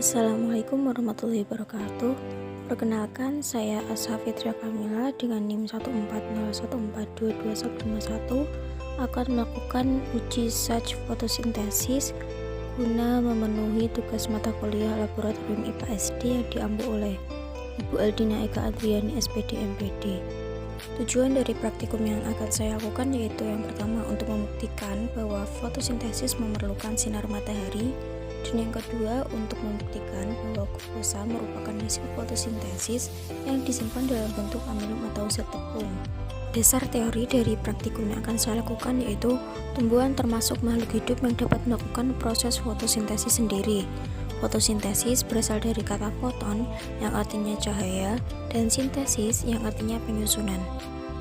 Assalamualaikum warahmatullahi wabarakatuh. Perkenalkan, saya Asha Fitria Kamila dengan NIM 140142251 akan melakukan uji Sach fotosintesis guna memenuhi tugas mata kuliah Laboratorium IPA SD yang diambil oleh Ibu Aldina Eka Adriani SPD MPD. Tujuan dari praktikum yang akan saya lakukan yaitu yang pertama untuk membuktikan bahwa fotosintesis memerlukan sinar matahari, dan yang kedua untuk membuktikan bahwa glukosa merupakan hasil fotosintesis yang disimpan dalam bentuk amilum atau zat tepung. Dasar teori dari praktikum yang akan saya lakukan yaitu tumbuhan termasuk makhluk hidup yang dapat melakukan proses fotosintesis sendiri. Fotosintesis berasal dari kata foton yang artinya cahaya dan sintesis yang artinya penyusunan.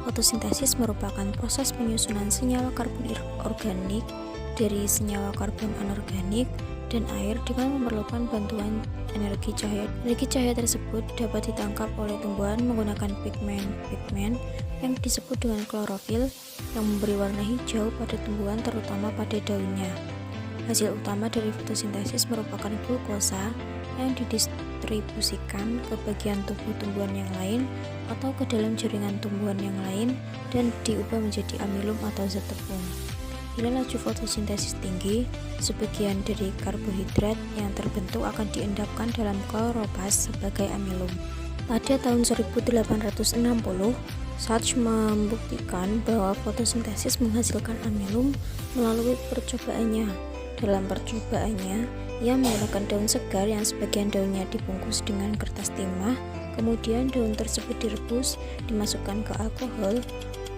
Fotosintesis merupakan proses penyusunan senyawa karbon organik dari senyawa karbon anorganik dan air dengan memerlukan bantuan energi cahaya. Energi cahaya tersebut dapat ditangkap oleh tumbuhan menggunakan pigmen yang disebut dengan klorofil yang memberi warna hijau pada tumbuhan terutama pada daunnya. Hasil utama dari fotosintesis merupakan glukosa yang didistribusikan ke bagian tubuh tumbuhan yang lain atau ke dalam jaringan tumbuhan yang lain dan diubah menjadi amilum atau zat tepung. Bila laju fotosintesis tinggi, sebagian dari karbohidrat yang terbentuk akan diendapkan dalam kloroplast sebagai amilum. Pada tahun 1860, Sach membuktikan bahwa fotosintesis menghasilkan amilum melalui percobaannya. Dalam percobaannya, ia menggunakan daun segar yang sebagian daunnya dibungkus dengan kertas timah, kemudian daun tersebut direbus, dimasukkan ke alkohol,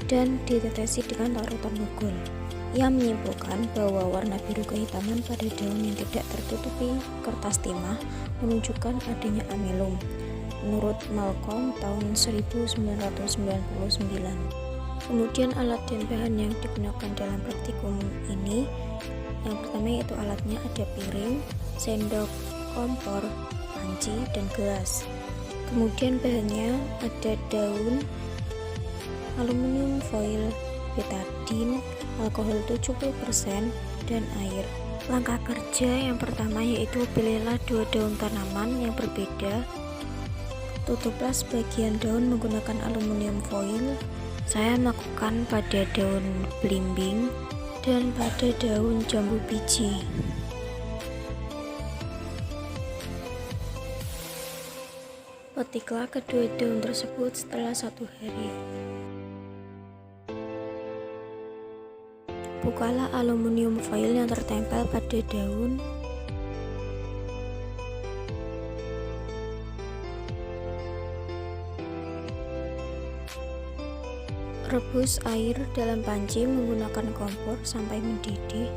dan ditetesi dengan larutan gugul. Ia menyimpulkan bahwa warna biru kehitaman pada daun yang tidak tertutupi kertas timah menunjukkan adanya amilum. Menurut Malcolm tahun 1999. Kemudian alat dan bahan yang digunakan dalam praktikum ini, yang pertama yaitu alatnya ada piring, sendok, kompor, panci, dan gelas. Kemudian bahannya ada daun, aluminium foil, betadine, alkohol 70%, dan air. Langkah kerja yang pertama yaitu pilihlah dua daun tanaman yang berbeda. Tutuplah sebagian daun menggunakan aluminium foil. Saya melakukan pada daun belimbing dan pada daun jambu biji. Petiklah kedua daun tersebut setelah 1 hari. Bukalah aluminium foil yang tertempel pada daun. Rebus air dalam panci menggunakan kompor sampai mendidih.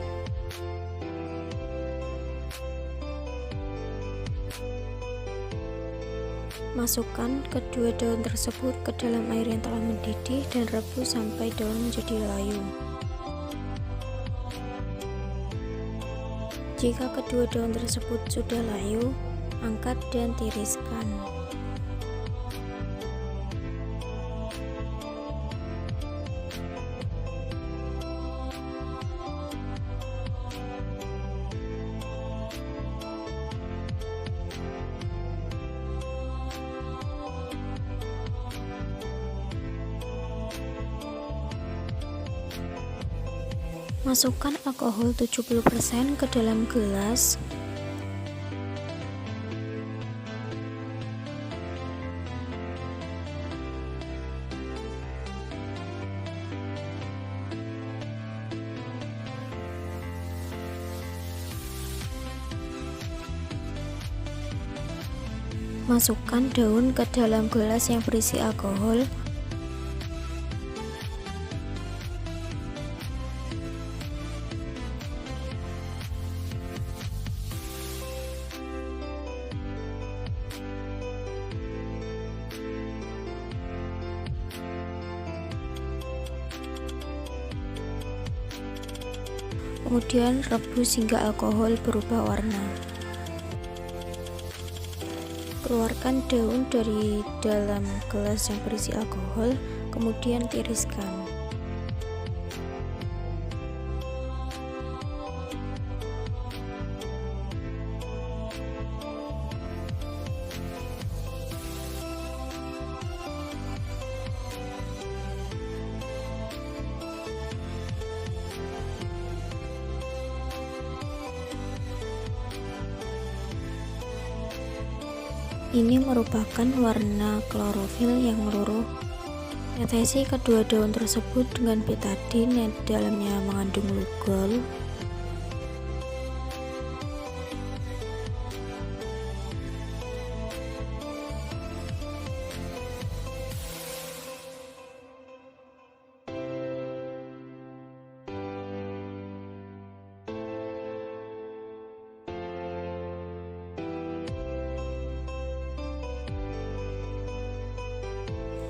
Masukkan kedua daun tersebut ke dalam air yang telah mendidih dan rebus sampai daun menjadi layu. Jika kedua daun tersebut sudah layu, angkat dan tiriskan. Masukkan alkohol 70% ke dalam gelas. Masukkan daun ke dalam gelas yang berisi alkohol. Kemudian rebus hingga alkohol berubah warna. Keluarkan daun dari dalam gelas yang berisi alkohol, kemudian tiriskan. Ini merupakan warna klorofil yang meluruh. Tetesi kedua daun tersebut dengan betadin yang di dalamnya mengandung lugol.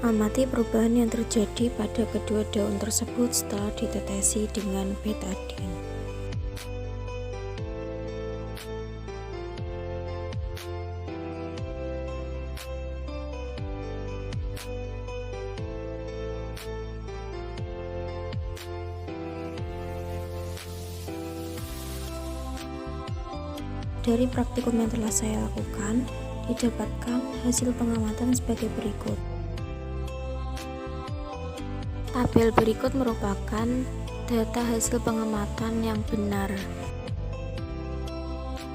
Amati perubahan yang terjadi pada kedua daun tersebut setelah ditetesi dengan betadin. Dari praktikum yang telah saya lakukan, didapatkan hasil pengamatan sebagai berikut. Tabel berikut merupakan data hasil pengamatan yang benar.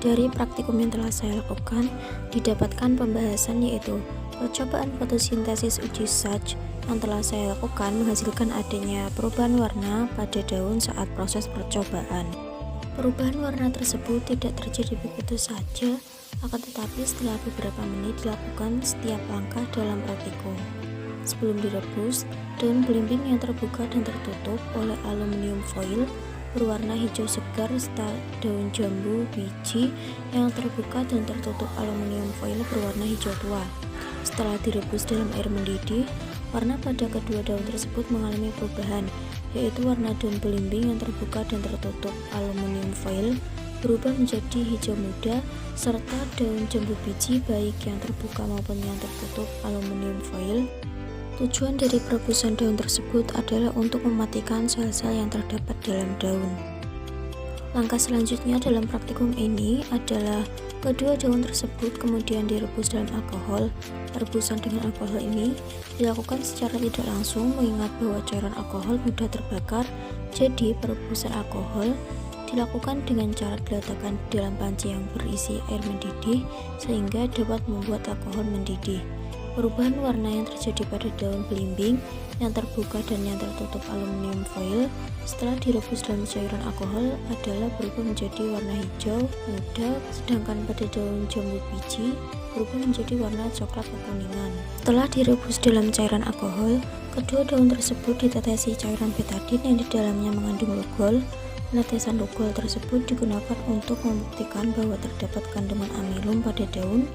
Dari praktikum yang telah saya lakukan, didapatkan pembahasan yaitu percobaan fotosintesis uji Sachs yang telah saya lakukan menghasilkan adanya perubahan warna pada daun saat proses percobaan. Perubahan warna tersebut tidak terjadi begitu saja, akan tetapi setelah beberapa menit dilakukan setiap langkah dalam praktikum. Sebelum direbus, daun belimbing yang terbuka dan tertutup oleh aluminium foil berwarna hijau segar serta daun jambu biji yang terbuka dan tertutup aluminium foil berwarna hijau tua. Setelah direbus dalam air mendidih, warna pada kedua daun tersebut mengalami perubahan, yaitu warna daun belimbing yang terbuka dan tertutup aluminium foil berubah menjadi hijau muda, serta daun jambu biji baik yang terbuka maupun yang tertutup aluminium foil. Tujuan dari perebusan daun tersebut adalah untuk mematikan sel-sel yang terdapat dalam daun. Langkah selanjutnya dalam praktikum ini adalah kedua daun tersebut kemudian direbus dalam alkohol. Perebusan dengan alkohol ini dilakukan secara tidak langsung mengingat bahwa cairan alkohol mudah terbakar, jadi perebusan alkohol dilakukan dengan cara diletakkan di dalam panci yang berisi air mendidih sehingga dapat membuat alkohol mendidih. Perubahan warna yang terjadi pada daun belimbing yang terbuka dan yang tertutup aluminium foil setelah direbus dalam cairan alkohol adalah berubah menjadi warna hijau muda, sedangkan pada daun jambu biji berubah menjadi warna coklat kekuningan. Setelah direbus dalam cairan alkohol, kedua daun tersebut ditetesi cairan betadin yang di dalamnya mengandung lugol. Penetesan lugol tersebut digunakan untuk membuktikan bahwa terdapat kandungan amilum pada daun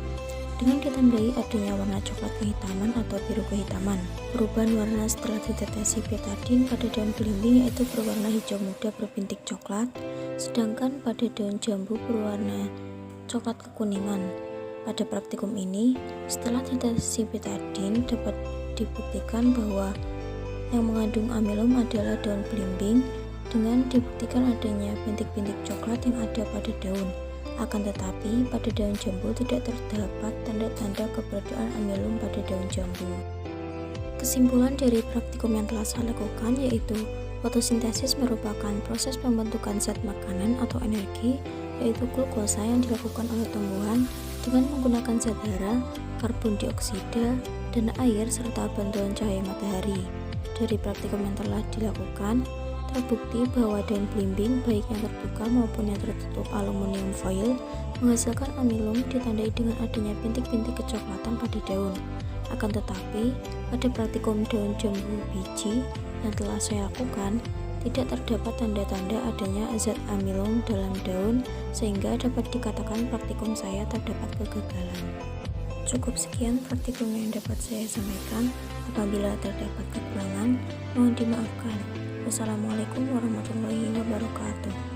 dengan ditandai adanya warna coklat kehitaman atau biru kehitaman. Perubahan warna setelah ditetesi betadin pada daun belimbing yaitu berwarna hijau muda berbintik coklat, sedangkan pada daun jambu berwarna coklat kekuningan. Pada praktikum ini, setelah ditetesi betadin dapat dibuktikan bahwa yang mengandung amilum adalah daun belimbing dengan dibuktikan adanya bintik-bintik coklat yang ada pada daun. Akan tetapi, pada daun jambu tidak terdapat tanda-tanda keberadaan amilum pada daun jambu. Kesimpulan dari praktikum yang telah saya lakukan yaitu fotosintesis merupakan proses pembentukan zat makanan atau energi, yaitu glukosa yang dilakukan oleh tumbuhan dengan menggunakan zat hara, karbon dioksida, dan air serta bantuan cahaya matahari. Dari praktikum yang telah dilakukan, terbukti bahwa daun belimbing baik yang terbuka maupun yang tertutup aluminium foil menghasilkan amilum ditandai dengan adanya bintik-bintik kecoklatan pada daun. Akan tetapi, pada praktikum daun jambu biji yang telah saya lakukan, tidak terdapat tanda-tanda adanya zat amilum dalam daun sehingga dapat dikatakan praktikum saya terdapat kegagalan. Cukup sekian praktikum yang dapat saya sampaikan. Apabila terdapat kekurangan, mohon dimaafkan. Wassalamualaikum warahmatullahi wabarakatuh.